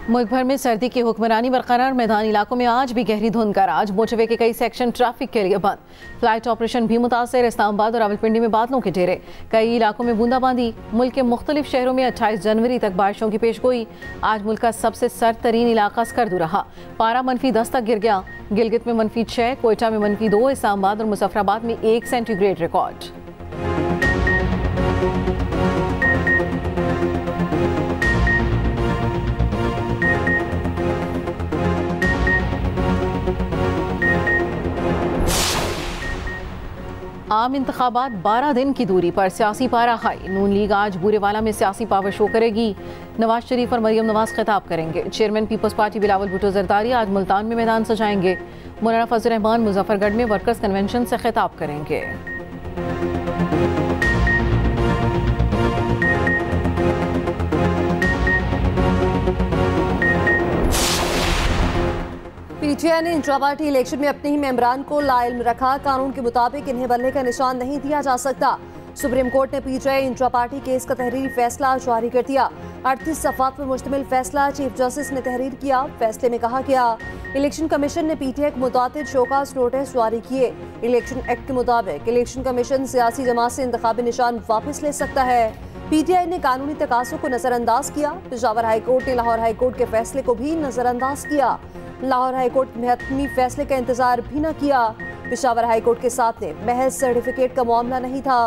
मुल्क भर में सर्दी की हुक्मरानी बरकरार। मैदानी इलाकों में आज भी गहरी धुंध का राज। मोटरवे के कई सेक्शन ट्रैफिक के लिए बंद। फ्लाइट ऑपरेशन भी मुतासर। इस्लामाबाद और रावलपिंडी में बादलों के घेरे। कई इलाकों में बूंदाबांदी। मुल्क के मुख्तलिफ शहरों में 28 जनवरी तक बारिशों की पेशगोई। आज मुल्क का सबसे सर्द तरीन इलाका स्कर्दू रहा। पारा -10 तक गिर गया। गिलगित में -6, कोयटा में -2, इस्लामाबाद और मुजफ्फराबाद में 1 सेंटीग्रेड रिकॉर्ड। आम इंतखाबात 12 दिन की दूरी पर सियासी पारा हाई। नून लीग आज बूरेवाला में सियासी पावर शो करेगी। नवाज शरीफ और मरियम नवाज खिताब करेंगे। Chairman Peoples Party Bilawal Bhutto Zardari आज मुल्तान में मैदान सजाएंगे। मौलाना फजल रहमान मुजफ्फरगढ़ में वर्कर्स कन्वेंशन से खिताब करेंगे। पीटीआई ने इंट्रा पार्टी इलेक्शन में अपने ही मेंबरान को लाइल्म रखा। कानून के मुताबिक इन्हें बनने का निशान नहीं दिया जा सकता। सुप्रीम कोर्ट ने पीटीआई इंट्रा पार्टी केस का तहरीरी फैसला जारी कर दिया। 38 सफ़ात पर मुश्तमिल फैसला चीफ जस्टिस ने तहरीर किया। फैसले में कहा गया, इलेक्शन कमीशन ने पीटीआई को मुताबिक शोकास नोटिस जारी किए। इलेक्शन एक्ट के मुताबिक इलेक्शन कमीशन सियासी जमात से इंतखाबी निशान वापस ले सकता है। पीटीआई ने कानूनी तकाज़ों को नजरअंदाज किया। पेशावर हाईकोर्ट ने लाहौर हाईकोर्ट के फैसले को भी नजरअंदाज किया। लाहौर हाईकोर्ट में हतमी फैसले का इंतजार भी न किया। पेशावर हाईकोर्ट के सामने महज सर्टिफिकेट का मामला नहीं था।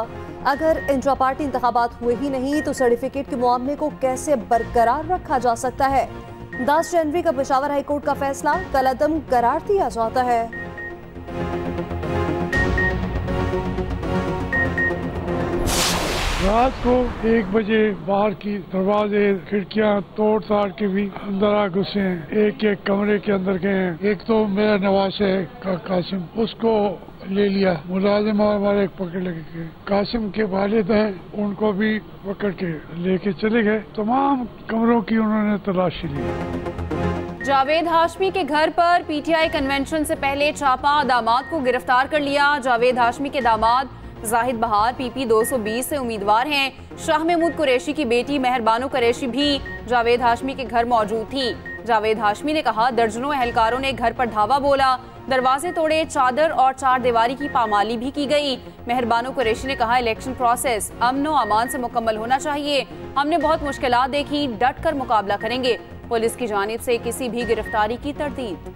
अगर इंट्रा पार्टी इंतखाबात हुए ही नहीं तो सर्टिफिकेट के मामले को कैसे बरकरार रखा जा सकता है। 10 जनवरी का पेशावर हाईकोर्ट का फैसला कलअदम करार दिया जाता है। रात को 1 बजे बाहर की दरवाजे खिड़कियां तोड़ ताड़ के भी अंदर आ घुसे हैं। एक कमरे के अंदर गए हैं। एक तो मेरा नवाज है कासिम, उसको ले लिया। मुलाजिम और हमारे पकड़ लगे। कासिम के वालिद हैं, उनको भी पकड़ के लेके चले गए। तमाम कमरों की उन्होंने तलाशी ली। जावेद हाशमी के घर पर पीटीआई कन्वेंशन से पहले छापा। दामाद को गिरफ्तार कर लिया। जावेद हाशमी के दामाद जाहिद बहार पीपी 220 से उम्मीदवार हैं। शाह महमूद कुरैशी की बेटी मेहरबानो कुरैशी भी जावेद हाशमी के घर मौजूद थी। जावेद हाशमी ने कहा, दर्जनों एहलकारों ने घर पर धावा बोला, दरवाजे तोड़े, चादर और चार दीवारी की पामाली भी की गई। मेहरबानो कुरैशी ने कहा, इलेक्शन प्रोसेस अमन व अमान से मुकम्मल होना चाहिए। हमने बहुत मुश्किलात देखी, डट कर मुकाबला करेंगे। पुलिस की जानिब से किसी भी गिरफ्तारी की तरदीद।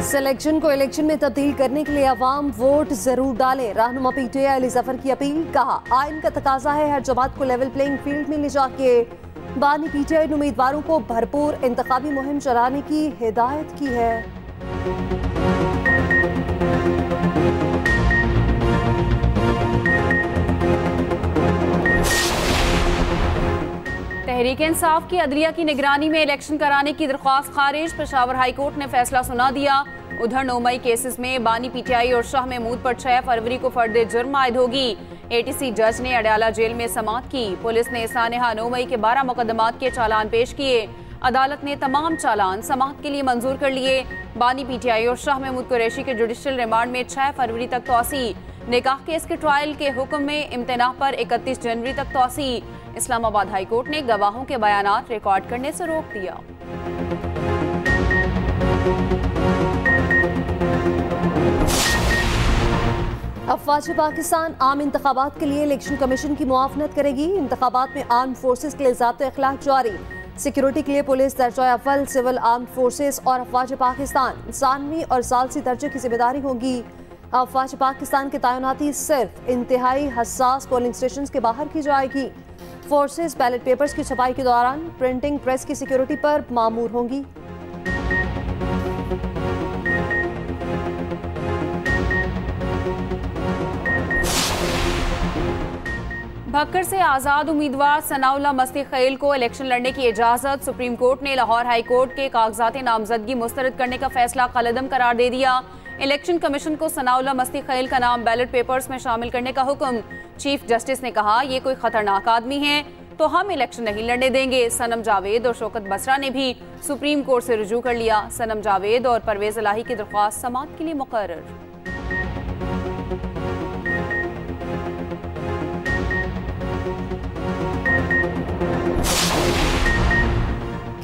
सिलेक्शन को इलेक्शन में तब्दील करने के लिए अवाम वोट जरूर डालें। रहनुमा पीटीआई अली जफर की अपील। कहा, आइन का तकाजा है हर जमात को लेवल प्लेइंग फील्ड में ले जाके। बानी पीटीआई ने उम्मीदवारों को भरपूर इंतखाबी मुहिम चलाने की हिदायत की है। तहरीक इंसाफ की अदलिया की निगरानी में इलेक्शन कराने की दरख्वास्त खारिज। पेशावर हाईकोर्ट ने फैसला सुना दिया। उधर 9 मई केसेस में बानी पीटीआई और शाह महमूद पर 6 फरवरी को फर्द जुर्म आयद होगी। एटीसी जज ने अडयाला जेल में समाअत की। पुलिस ने सानेहा 9 मई के 12 मुकदमात के चालान पेश किए। अदालत ने तमाम चालान समाअत के लिए मंजूर कर लिए। बानी पीटीआई और शाह महमूद कुरैशी के जुडिशल रिमांड में 6 फरवरी तक तोसी। निकाह केस के ट्रायल के हुक्म में इम्तनाह पर 31 जनवरी तक तोसी। इस्लामाबाद हाई कोर्ट ने गवाहों के बयानात रिकॉर्ड करने से रोक दिया। अफवाज पाकिस्तान आम इंतखाबात के लिए इलेक्शन कमीशन की मुआवनत करेगी। इंतखाबात में आर्म फोर्सेस के लिए ज़ाब्ते अखलाक जारी। सिक्योरिटी के लिए पुलिस दर्जा अव्वल, सिविल आर्म फोर्सेस और अफवाज पाकिस्तान सानवी और सालसी दर्जे की जिम्मेदारी होगी। अफवाज पाकिस्तान की तैनाती सिर्फ इंतहाई हसास पोलिंग स्टेशन के बाहर की जाएगी। फोर्सेस बैलेट पेपर्स की छपाई के दौरान प्रिंटिंग प्रेस की सिक्योरिटी पर मामूर होंगी। भक्कर से आज़ाद उम्मीदवार सनाउल्लाह मस्ती खैल को इलेक्शन लड़ने की इजाज़त। सुप्रीम कोर्ट ने लाहौर हाई कोर्ट के कागजात नामजदगी मुस्तरद करने का फैसला कलअदम करार दे दिया। इलेक्शन कमीशन को सनाउल्लाह मस्ती खैल का नाम बैलेट पेपर्स में शामिल करने का हुक्म। चीफ जस्टिस ने कहा, ये कोई खतरनाक आदमी है तो हम इलेक्शन नहीं लड़ने देंगे। सनम जावेद और शौकत बसरा ने भी सुप्रीम कोर्ट से रुजू कर लिया। सनम जावेद और परवेज इलाही की दरख्वास्त समाअत के लिए मुकर्रर।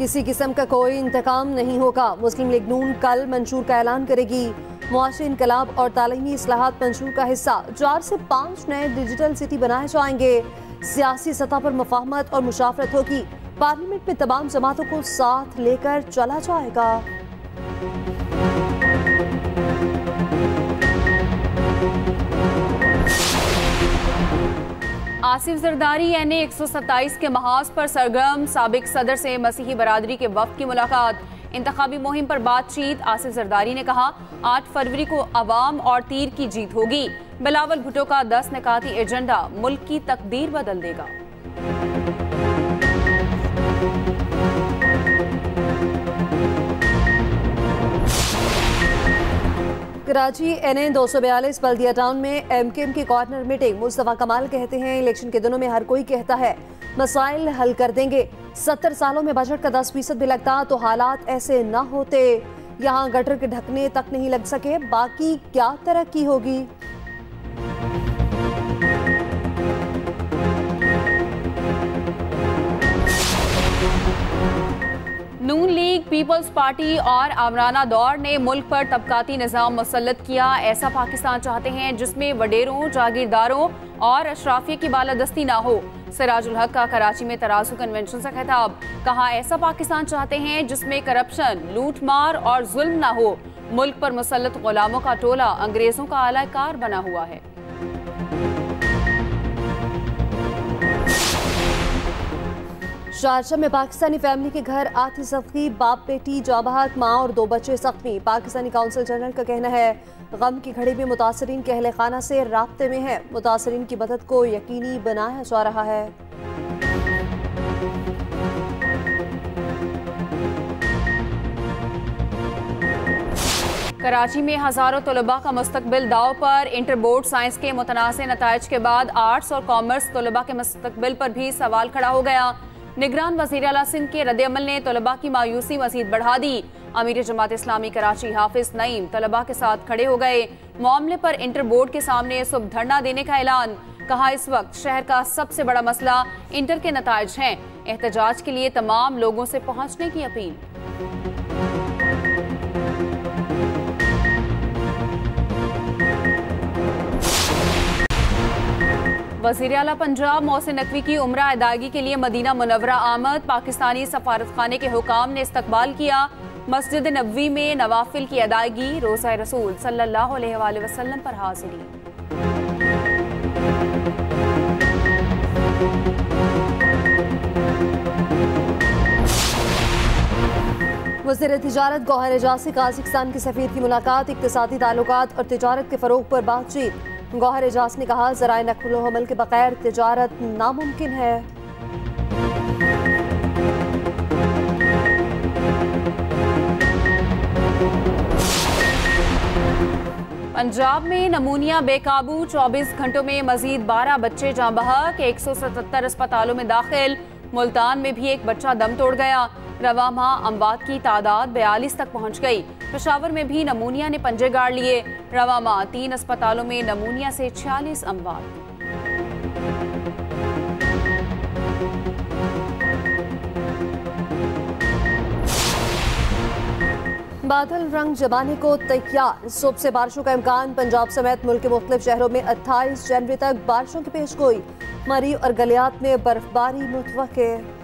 किसी किस्म का कोई इंतकाम नहीं होगा। मुस्लिम लीग नून कल मंशूर का ऐलान करेगी। मुआशी इनकलाब और तालीमी इस्लाहात मंशूर का हिस्सा 4 से 5 नए डिजिटल सिटी बनाए जाएंगे। सियासी सतह पर मुफाहमत और मुशावरत होगी। पार्लियामेंट में तमाम जमातों को साथ लेकर चला जाएगा। आसिफ जरदारी यानी 127 के महाज पर सरगर्म। साबिक सदर से मसीही बरादरी के वफ्द की मुलाकात। इंतखाबी मुहिम पर बातचीत। आसिफ जरदारी ने कहा 8 फरवरी को अवाम और तीर की जीत होगी। बिलावल भुट्टो का 10 निकाती एजेंडा मुल्क की तकदीर बदल देगा। कराची NA 242 बल्दिया टाउन में MKM की कॉर्नर मीटिंग। मुस्तफा कमाल कहते हैं इलेक्शन के दिनों में हर कोई कहता है मसाइल हल कर देंगे। 70 सालों में बजट का 10% भी लगता तो हालात ऐसे न होते। यहाँ गटर के ढकने तक नहीं लग सके, बाकी क्या तरक्की होगी। नून लीग, पीपल्स पार्टी और आमराना दौर ने मुल्क पर तबकाती निज़ाम मुसल्लत किया। ऐसा पाकिस्तान चाहते हैं जिसमें वडेरों, जागीरदारों और अशराफिया की बालादस्ती ना हो। सिराजुल हक का कराची में तराजू कन्वेंशन से खिताब। कहा ऐसा पाकिस्तान चाहते हैं जिसमें करप्शन, लूट मार और जुल्म ना हो। मुल्क पर मुसल्लत गुलामों का टोला अंग्रेजों का आलाकार बना हुआ है। शारजाह में पाकिस्तानी फैमिली के घर आती सख्ती। बाप बेटी जाबाहत, माँ और 2 बच्चे जख्मी। पाकिस्तानी काउंसिल जनरल का कहना है गम की घड़ी में मुतासरीन के अहले खाना से राब्ते में है। मुतासरीन की मदद को यकीनी बनाया जा रहा है। कराची में हजारों तलबा का मुस्तकबिल दाव पर। इंटर बोर्ड साइंस के मुतनाज़ नताइज के बाद आर्ट्स और कॉमर्स तलबा के मुस्तकबिल पर भी सवाल खड़ा हो गया। निगरान वज़ीर आला सिंध के रद्द-ए-अमल ने तलबा की मायूसी मज़ीद बढ़ा दी। अमीर जमात इस्लामी कराची हाफिज नईम तलबा के साथ खड़े हो गए। मामले पर इंटर बोर्ड के सामने सुबह धरना देने का ऐलान। कहा इस वक्त शहर का सबसे बड़ा मसला इंटर के नताइज हैं। एहतजाज के लिए तमाम लोगों से पहुंचने की अपील। वज़ीर आला पंजाब मोहसिन नकवी की उम्रा अदायगी के लिए मदीना मुनव्वरा आमद। पाकिस्तानी सफारतखाने के हुकाम ने इस्तकबाल किया। मस्जिद नबवी में नवाफिल की अदायगी। रोज़ा रसूल सल्लल्लाहु अलैहि वसल्लम पर हाजिरी। वज़ीर तिजारत गौहर एजाज से काज़ाकिस्तान के सफ़ीर की मुलाकात। इक़्तिसादी ताल्लुकात और तिजारत के फ़रोग़ पर बातचीत। गौहर एजाज ने कहा ज़राए नक़्ल व हमल के बगैर तिजारत नामुमकिन है। पंजाब में नमूनिया बेकाबू। 24 घंटों में मजीद 12 बच्चे जाँ बहक। 177 अस्पतालों में दाखिल। मुल्तान में भी एक बच्चा दम तोड़ गया। रवा माह अमवात की तादाद 42 तक पहुंच गई। पेशावर में भी नमूनिया ने पंजे गाड़ लिए। रवा माह 3 अस्पतालों में नमूनिया से 46 अमवात। बादल रंग जमाने को तैयार। सुबह से बारिशों का इम्कान। पंजाब समेत मुल्क के मुख्तलिफ शहरों में 28 जनवरी तक बारिशों की पेशगोई। मरी और गलियात में बर्फबारी मुतवक्के।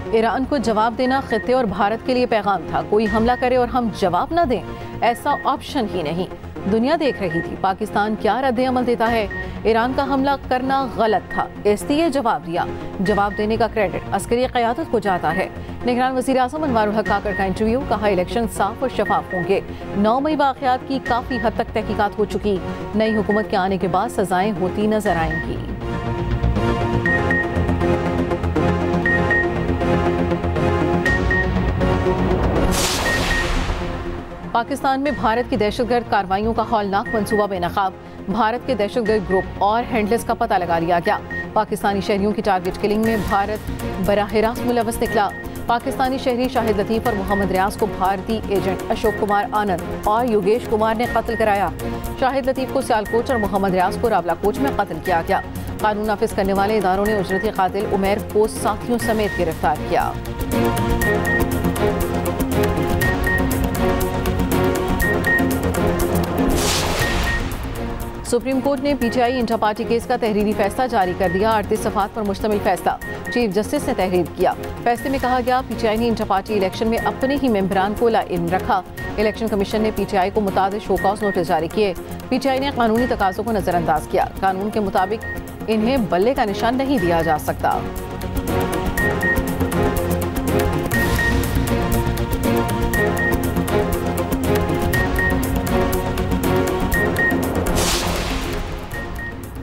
ईरान को जवाब देना खित्ते और भारत के लिए पैगाम था। कोई हमला करे और हम जवाब न दें, ऐसा ऑप्शन ही नहीं। दुनिया देख रही थी पाकिस्तान क्या रद्द अमल देता है। ईरान का हमला करना गलत था, इसलिए जवाब दिया। जवाब देने का क्रेडिट अस्करी क़यादत को जाता है। निगरान वज़ीर आज़म अनवारुल हक काकर का इंटरव्यू। कहा इलेक्शन साफ और शफाफ होंगे। 9 मई वाक़यात की काफ़ी हद तक तहकीकात हो चुकी। नई हुकूमत के आने के बाद सजाएं होती नजर आएंगी। पाकिस्तान में भारत की दहशतगर्द कार्रवाइयों का हौलनाक मंसूबा बेनकाब। भारत के दहशतगर्द ग्रुप और हैंडलर्स का पता लगा लिया गया। पाकिस्तानी शहरियों की टारगेट किलिंग में भारत बराह रास्त मुलव्वस निकला। पाकिस्तानी शहरी शाहिद लतीफ़ और मोहम्मद रियाज को भारतीय एजेंट अशोक कुमार आनंद और योगेश कुमार ने कत्ल कराया। शाहिद लतीफ़ को सियालकोट और मोहम्मद रियाज को रावलाकोट में कत्ल किया गया। कानून नाफिज करने वाले इदारों ने उजरती कातिल उमैर को साथियों समेत गिरफ्तार किया। सुप्रीम कोर्ट ने पीटीआई इंटर पार्टी केस का तहरीरी फैसला जारी कर दिया। 38 सफ़ात पर मुश्तमिल फैसला चीफ जस्टिस ने तहरीर किया। फैसले में कहा गया, पीटीआई ने इंटर पार्टी इलेक्शन में अपने ही मेंबरान को लाइल्म रखा। इलेक्शन कमीशन ने पीटीआई को मुताबिक शोकॉज नोटिस जारी किए। पीटीआई ने कानूनी तकाज़ों को नजरअंदाज किया। कानून के मुताबिक इन्हें बल्ले का निशान नहीं दिया जा सकता।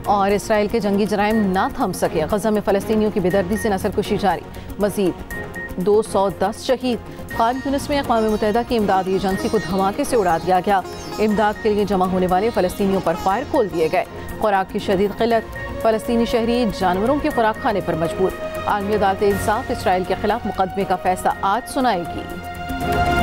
और इसराइल के जंगी जराइम ना थम सके। गजा में फ़लस्तीनियों की बेदर्दी से नस्लकुशी जारी। मजीद 210 शहीद। खान यूनिस में अक़वाम मुत्तहिदा की इमदादी एजेंसी को धमाके से उड़ा दिया गया। इमदाद के लिए जमा होने वाले फ़लस्तीनियों पर फायर खोल दिए गए। खुराक की शदीद किल्लत। फ़लस्तीनी शहरी जानवरों की खुराक खाने पर मजबूर। आलमी अदालत इंसाफ इसराइल के खिलाफ मुकदमे का फैसला आज सुनाएगी।